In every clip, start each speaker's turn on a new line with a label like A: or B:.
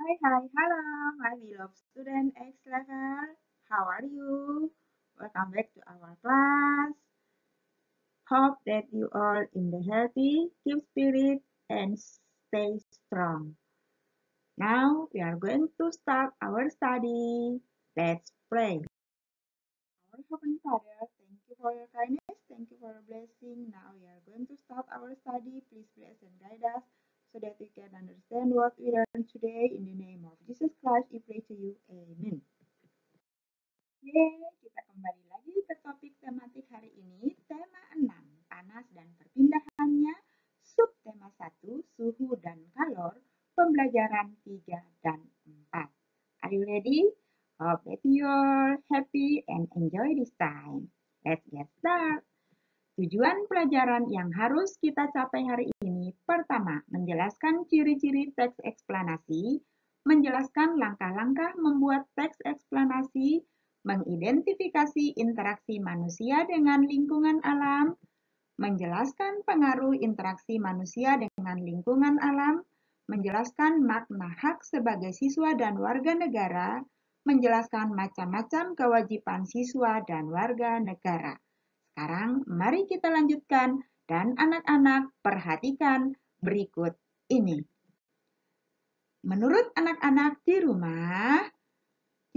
A: Hello, my beloved student X level. How are you? Welcome back to our class. Hope that you all in the healthy, keep spirit, and stay strong. Now we are going to start our study. Let's pray. Our Heavenly Father, thank you for your kindness, thank you for your blessing. Now we are going to start our study. Please bless and guide us so that we can understand what we learned today. In the name of Jesus Christ, we pray to you. Amen. Oke, kita kembali lagi ke topik tematik hari ini, tema 6, panas dan perpindahannya, subtema 1, suhu dan kalor, pembelajaran 3 dan 4. Are you ready? Hope that you're happy and enjoy this time. Let's get started. Tujuan pelajaran yang harus kita capai hari ini, pertama, menjelaskan ciri-ciri teks eksplanasi, menjelaskan langkah-langkah membuat teks eksplanasi, mengidentifikasi interaksi manusia dengan lingkungan alam, menjelaskan pengaruh interaksi manusia dengan lingkungan alam, menjelaskan makna hak sebagai siswa dan warga negara, menjelaskan macam-macam kewajiban siswa dan warga negara. Sekarang mari kita lanjutkan dan anak-anak perhatikan berikut ini. Menurut anak-anak di rumah,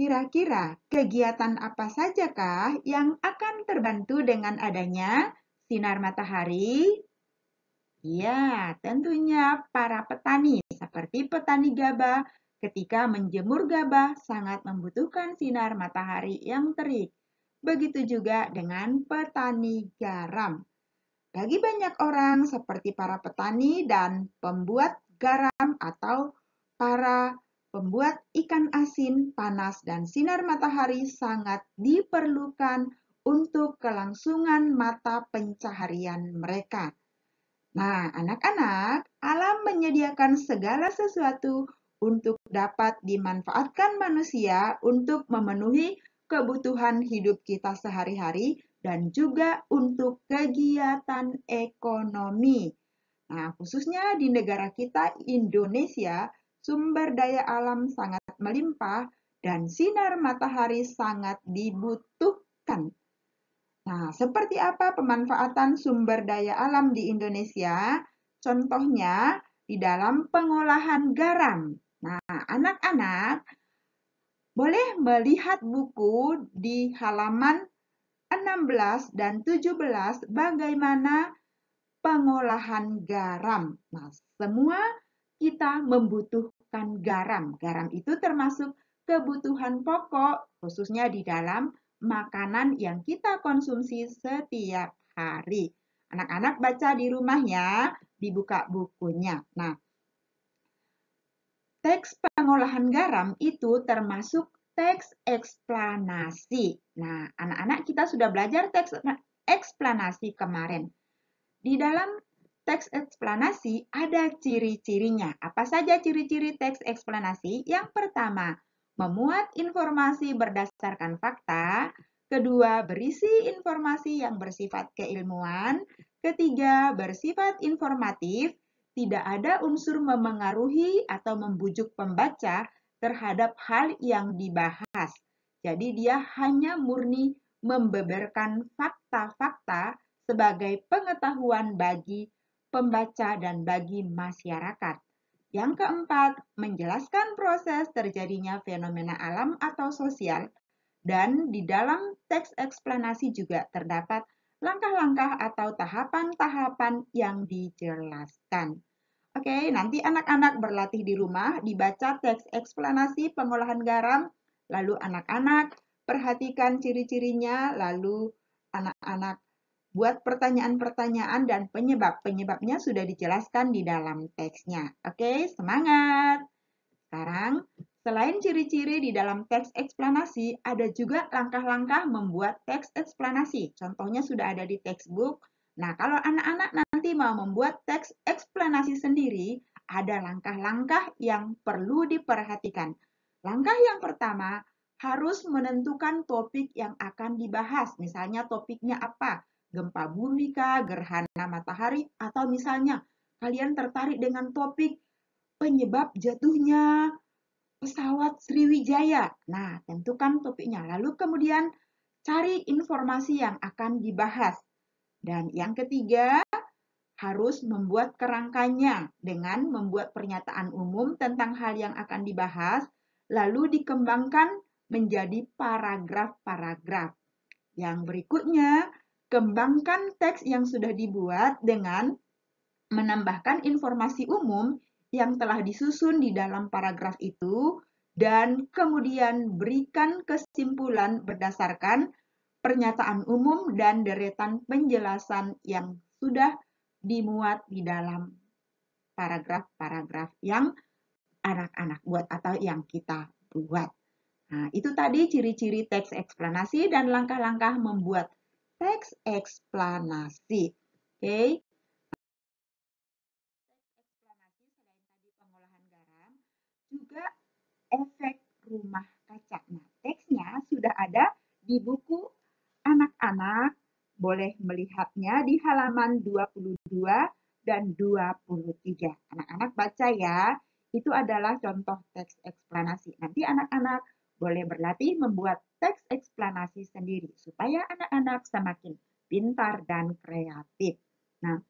A: kira-kira kegiatan apa sajakah yang akan terbantu dengan adanya sinar matahari? Ya, tentunya para petani seperti petani gabah ketika menjemur gabah sangat membutuhkan sinar matahari yang terik. Begitu juga dengan petani garam. Bagi banyak orang seperti para petani dan pembuat garam atau para pembuat ikan asin, panas dan sinar matahari sangat diperlukan untuk kelangsungan mata pencaharian mereka. Nah, anak-anak, alam menyediakan segala sesuatu untuk dapat dimanfaatkan manusia untuk memenuhi kebutuhan hidup kita sehari-hari dan juga untuk kegiatan ekonomi. Nah, khususnya di negara kita, Indonesia, sumber daya alam sangat melimpah dan sinar matahari sangat dibutuhkan. Nah, seperti apa pemanfaatan sumber daya alam di Indonesia? Contohnya di dalam pengolahan garam. Nah, anak-anak boleh melihat buku di halaman 16 dan 17 bagaimana pengolahan garam. Nah, semua kita membutuhkan garam. Garam itu termasuk kebutuhan pokok, khususnya di dalam makanan yang kita konsumsi setiap hari. Anak-anak baca di rumah ya, dibuka bukunya. Nah, teks pengolahan garam itu termasuk teks eksplanasi. Nah, anak-anak kita sudah belajar teks eksplanasi kemarin. Di dalam teks eksplanasi ada ciri-cirinya. Apa saja ciri-ciri teks eksplanasi? Yang pertama, memuat informasi berdasarkan fakta. Kedua, berisi informasi yang bersifat keilmuan. Ketiga, bersifat informatif. Tidak ada unsur memengaruhi atau membujuk pembaca terhadap hal yang dibahas. Jadi dia hanya murni membeberkan fakta-fakta sebagai pengetahuan bagi pembaca dan bagi masyarakat. Yang keempat, menjelaskan proses terjadinya fenomena alam atau sosial, dan di dalam teks eksplanasi juga terdapat langkah-langkah atau tahapan-tahapan yang dijelaskan. Oke, nanti anak-anak berlatih di rumah, dibaca teks eksplanasi pengolahan garam, lalu anak-anak perhatikan ciri-cirinya, lalu anak-anak buat pertanyaan-pertanyaan dan penyebab-penyebabnya sudah dijelaskan di dalam teksnya. Oke, semangat! Sekarang, selain ciri-ciri di dalam teks eksplanasi, ada juga langkah-langkah membuat teks eksplanasi. Contohnya sudah ada di textbook. Nah, kalau anak-anak nanti mau membuat teks eksplanasi sendiri, ada langkah-langkah yang perlu diperhatikan. Langkah yang pertama, harus menentukan topik yang akan dibahas. Misalnya topiknya apa? Gempa bumi kah, gerhana matahari, atau misalnya kalian tertarik dengan topik penyebab jatuhnya pesawat Sriwijaya. Nah, tentukan topiknya. Lalu kemudian cari informasi yang akan dibahas. Dan yang ketiga, harus membuat kerangkanya dengan membuat pernyataan umum tentang hal yang akan dibahas, lalu dikembangkan menjadi paragraf-paragraf. Yang berikutnya, kembangkan teks yang sudah dibuat dengan menambahkan informasi umum yang telah disusun di dalam paragraf itu, dan kemudian berikan kesimpulan berdasarkan pernyataan umum dan deretan penjelasan yang sudah dimuat di dalam paragraf-paragraf yang anak-anak buat atau yang kita buat. Nah, itu tadi ciri-ciri teks eksplanasi dan langkah-langkah membuat teks eksplanasi. Oke. Eksplanasi selain tadi pengolahan garam, juga efek rumah kaca. Nah, teksnya sudah ada di buku anak-anak, boleh melihatnya di halaman 22 dan 23. Anak-anak baca ya, itu adalah contoh teks eksplanasi. Nanti anak-anak boleh berlatih membuat teks eksplanasi sendiri, supaya anak-anak semakin pintar dan kreatif. Nah,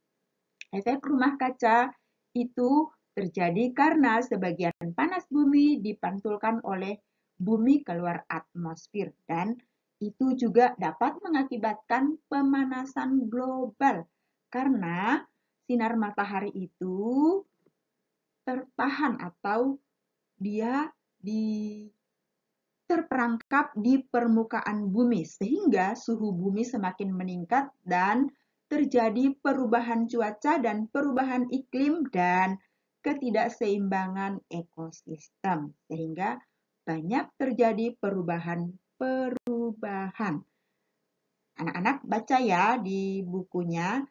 A: efek rumah kaca itu terjadi karena sebagian panas bumi dipantulkan oleh bumi keluar atmosfer, dan itu juga dapat mengakibatkan pemanasan global karena sinar matahari itu tertahan atau dia terperangkap di permukaan bumi sehingga suhu bumi semakin meningkat dan terjadi perubahan cuaca dan perubahan iklim dan ketidakseimbangan ekosistem sehingga banyak terjadi perubahan. Anak-anak baca ya di bukunya.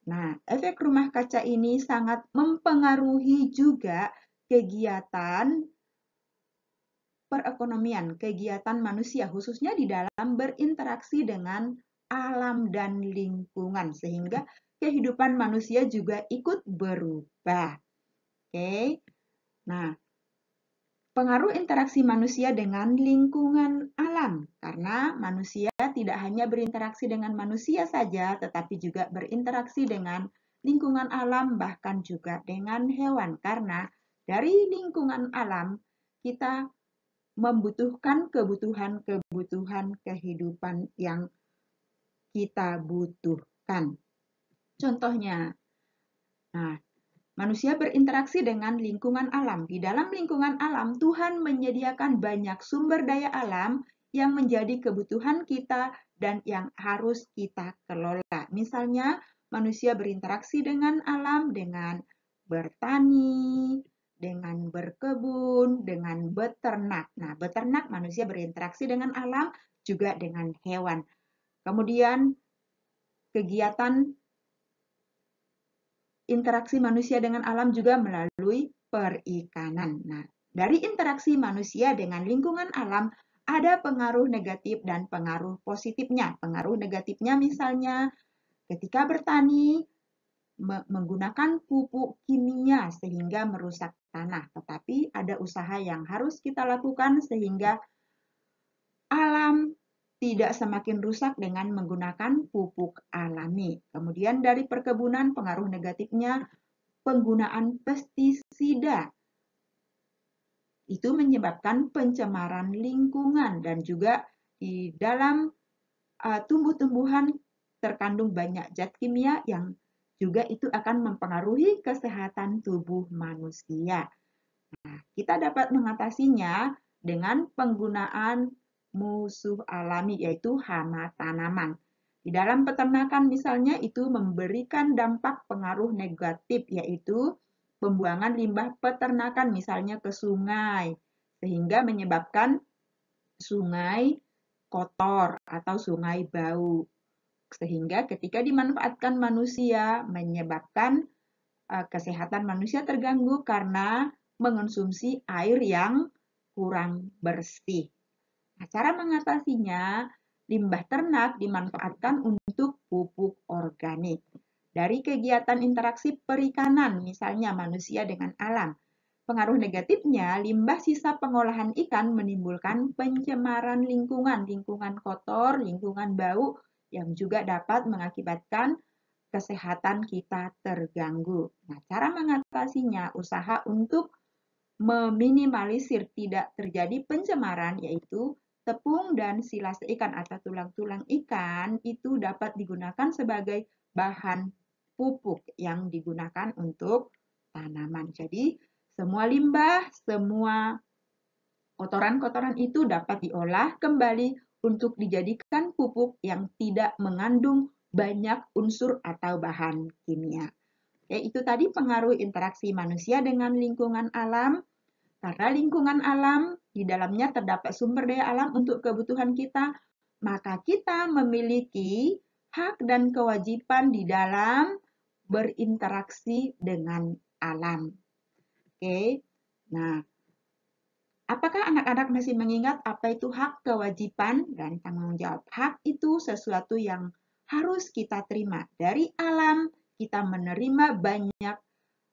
A: Nah, efek rumah kaca ini sangat mempengaruhi juga kegiatan perekonomian, kegiatan manusia, khususnya di dalam berinteraksi dengan alam dan lingkungan, sehingga kehidupan manusia juga ikut berubah. Oke, nah, pengaruh interaksi manusia dengan lingkungan alam, karena manusia tidak hanya berinteraksi dengan manusia saja, tetapi juga berinteraksi dengan lingkungan alam, bahkan juga dengan hewan, karena dari lingkungan alam kita membutuhkan kebutuhan kehidupan yang kita butuhkan. Contohnya, nah, manusia berinteraksi dengan lingkungan alam. Di dalam lingkungan alam, Tuhan menyediakan banyak sumber daya alam yang menjadi kebutuhan kita dan yang harus kita kelola. Misalnya, manusia berinteraksi dengan alam dengan bertani, dengan berkebun, dengan beternak. Nah, beternak manusia berinteraksi dengan alam, juga dengan hewan. Kemudian, kegiatan interaksi manusia dengan alam juga melalui perikanan. Nah, dari interaksi manusia dengan lingkungan alam, ada pengaruh negatif dan pengaruh positifnya. Pengaruh negatifnya misalnya ketika bertani, menggunakan pupuk kimia sehingga merusak tanah. Tetapi ada usaha yang harus kita lakukan sehingga alam tidak semakin rusak dengan menggunakan pupuk alami. Kemudian dari perkebunan, pengaruh negatifnya penggunaan pestisida. Itu menyebabkan pencemaran lingkungan dan juga di dalam tumbuh-tumbuhan terkandung banyak zat kimia yang juga itu akan mempengaruhi kesehatan tubuh manusia. Nah, kita dapat mengatasinya dengan penggunaan musuh alami yaitu hama tanaman. Di dalam peternakan misalnya itu memberikan dampak pengaruh negatif yaitu pembuangan limbah peternakan misalnya ke sungai sehingga menyebabkan sungai kotor atau sungai bau. Sehingga ketika dimanfaatkan manusia menyebabkan kesehatan manusia terganggu karena mengonsumsi air yang kurang bersih. Nah, cara mengatasinya, limbah ternak dimanfaatkan untuk pupuk organik. Dari kegiatan interaksi perikanan, misalnya manusia dengan alam, Pengaruh negatifnya, limbah sisa pengolahan ikan menimbulkan pencemaran lingkungan, lingkungan kotor, lingkungan bau, yang juga dapat mengakibatkan kesehatan kita terganggu. Nah, cara mengatasinya, usaha untuk meminimalisir tidak terjadi pencemaran, yaitu tepung dan silas ikan atau tulang-tulang ikan itu dapat digunakan sebagai bahan pupuk yang digunakan untuk tanaman. Jadi, semua limbah, semua kotoran-kotoran itu dapat diolah kembali untuk dijadikan pupuk yang tidak mengandung banyak unsur atau bahan kimia. Oke, itu tadi pengaruh interaksi manusia dengan lingkungan alam. Karena lingkungan alam, di dalamnya terdapat sumber daya alam untuk kebutuhan kita, maka kita memiliki hak dan kewajiban di dalam berinteraksi dengan alam. Oke, nah, apakah anak-anak masih mengingat apa itu hak, kewajiban, dan tanggung jawab? Hak itu sesuatu yang harus kita terima. Dari alam, kita menerima banyak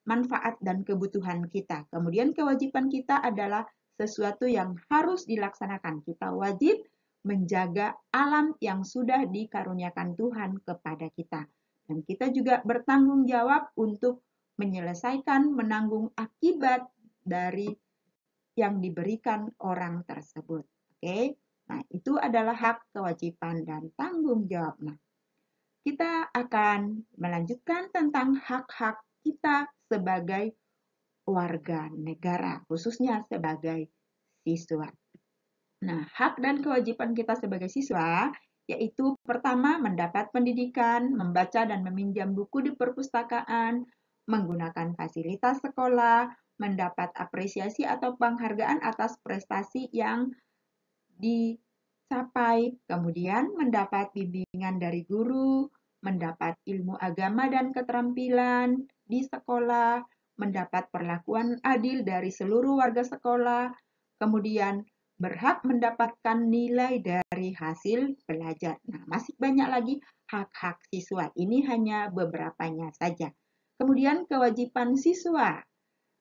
A: manfaat dan kebutuhan kita. Kemudian kewajiban kita adalah sesuatu yang harus dilaksanakan. Kita wajib menjaga alam yang sudah dikaruniakan Tuhan kepada kita. Dan kita juga bertanggung jawab untuk menyelesaikan, menanggung akibat dari yang diberikan orang tersebut. Oke, nah itu adalah hak, kewajiban, dan tanggung jawab. Nah, kita akan melanjutkan tentang hak-hak kita sebagai warga negara, khususnya sebagai siswa. Nah, hak dan kewajiban kita sebagai siswa yaitu pertama mendapat pendidikan, membaca dan meminjam buku di perpustakaan, menggunakan fasilitas sekolah, mendapat apresiasi atau penghargaan atas prestasi yang dicapai, kemudian mendapat bimbingan dari guru, mendapat ilmu agama dan keterampilan di sekolah, mendapat perlakuan adil dari seluruh warga sekolah, kemudian berhak mendapatkan nilai dari hasil belajar. Nah, masih banyak lagi hak-hak siswa. Ini hanya beberapanya saja. Kemudian kewajiban siswa.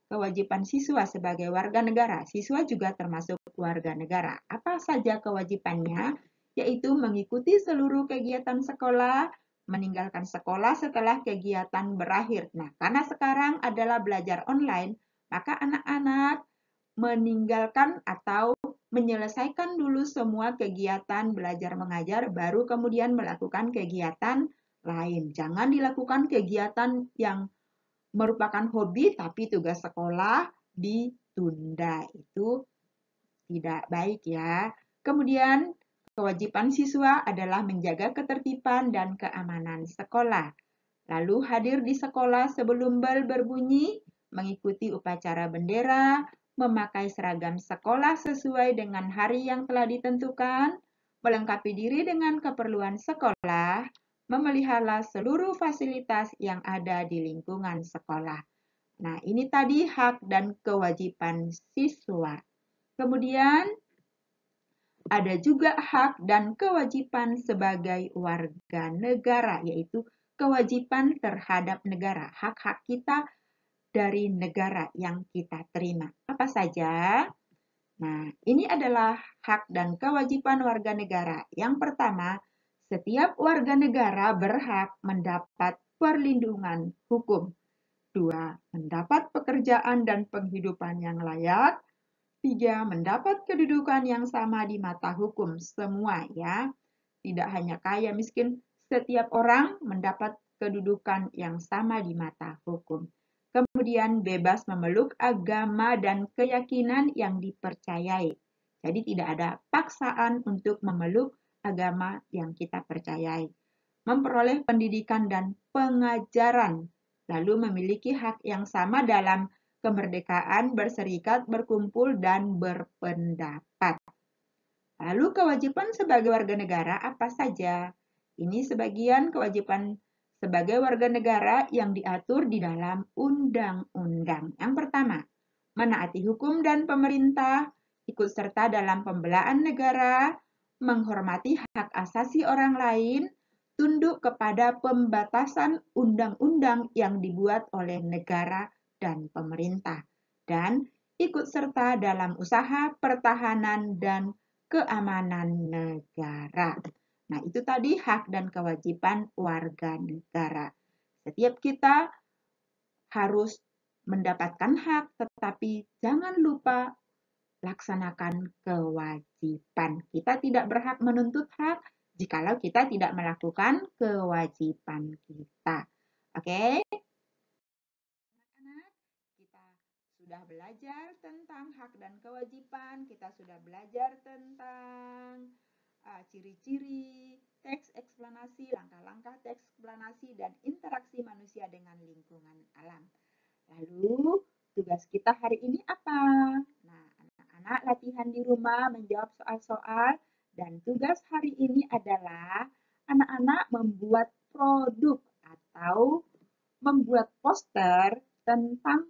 A: Kewajiban siswa sebagai warga negara. Siswa juga termasuk warga negara. Apa saja kewajibannya? Yaitu mengikuti seluruh kegiatan sekolah, meninggalkan sekolah setelah kegiatan berakhir. Nah, karena sekarang adalah belajar online, maka anak-anak meninggalkan atau menyelesaikan dulu semua kegiatan belajar mengajar, baru kemudian melakukan kegiatan lain. Jangan dilakukan kegiatan yang merupakan hobi tapi tugas sekolah ditunda. Itu tidak baik ya. Kemudian kewajiban siswa adalah menjaga ketertiban dan keamanan sekolah. Lalu hadir di sekolah sebelum bel berbunyi, mengikuti upacara bendera, memakai seragam sekolah sesuai dengan hari yang telah ditentukan, melengkapi diri dengan keperluan sekolah, memelihara seluruh fasilitas yang ada di lingkungan sekolah. Nah, ini tadi hak dan kewajiban siswa. Kemudian ada juga hak dan kewajiban sebagai warga negara, yaitu kewajiban terhadap negara, hak-hak kita dari negara yang kita terima. Apa saja? Nah, ini adalah hak dan kewajiban warga negara. Yang pertama, setiap warga negara berhak mendapat perlindungan hukum. 2. Mendapat pekerjaan dan penghidupan yang layak. 3. Mendapat kedudukan yang sama di mata hukum. Semua ya. Tidak hanya kaya miskin, setiap orang mendapat kedudukan yang sama di mata hukum. Kemudian bebas memeluk agama dan keyakinan yang dipercayai. Jadi tidak ada paksaan untuk memeluk agama yang kita percayai. Memperoleh pendidikan dan pengajaran, lalu memiliki hak yang sama dalam kemerdekaan, berserikat, berkumpul, dan berpendapat. Lalu kewajiban sebagai warga negara apa saja? Ini sebagian kewajiban sebagai warga negara yang diatur di dalam undang-undang. Yang pertama, menaati hukum dan pemerintah, ikut serta dalam pembelaan negara, menghormati hak asasi orang lain, tunduk kepada pembatasan undang-undang yang dibuat oleh negara dan pemerintah. dan ikut serta dalam usaha pertahanan dan keamanan negara. Nah, itu tadi hak dan kewajiban warga negara. Setiap kita harus mendapatkan hak, tetapi jangan lupa laksanakan kewajiban. Kita tidak berhak menuntut hak jikalau kita tidak melakukan kewajiban kita. Oke? Anak-anak, kita sudah belajar tentang hak dan kewajiban, kita sudah belajar tentang ciri-ciri teks eksplanasi, langkah-langkah teks eksplanasi, dan interaksi manusia dengan lingkungan alam. Lalu, tugas kita hari ini apa? Nah, anak-anak latihan di rumah menjawab soal-soal, dan tugas hari ini adalah anak-anak membuat produk atau membuat poster tentang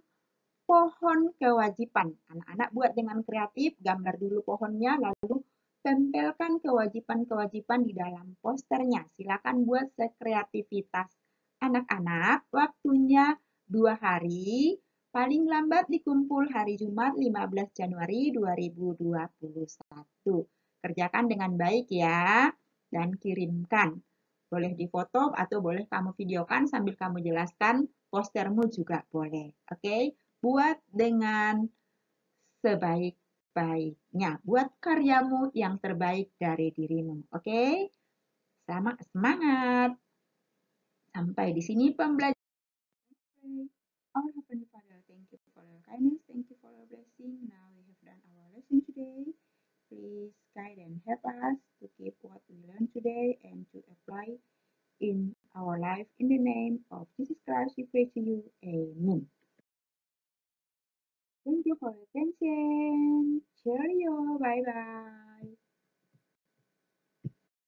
A: pohon kewajiban. Anak-anak buat dengan kreatif, gambar dulu pohonnya, lalu tempelkan kewajiban-kewajiban di dalam posternya. Silakan buat sekreativitas anak-anak. Waktunya 2 hari, paling lambat dikumpul hari Jumat 15 Januari 2021. Kerjakan dengan baik ya, dan kirimkan. Boleh difoto atau boleh kamu videokan sambil kamu jelaskan, postermu juga boleh. Oke, buat dengan sebaik-baiknya. Buat karyamu yang terbaik dari dirimu. Oke? Selamat semangat. Sampai di sini pembelajaran. Our Heavenly Father, thank you for your kindness, thank you for your blessing. Now we have done our lesson today. Please guide and help us to keep what we learned today and to apply in our life. In the name of Jesus Christ, we pray to you. Amen. Thank you for your attention. Cheerio. Bye-bye.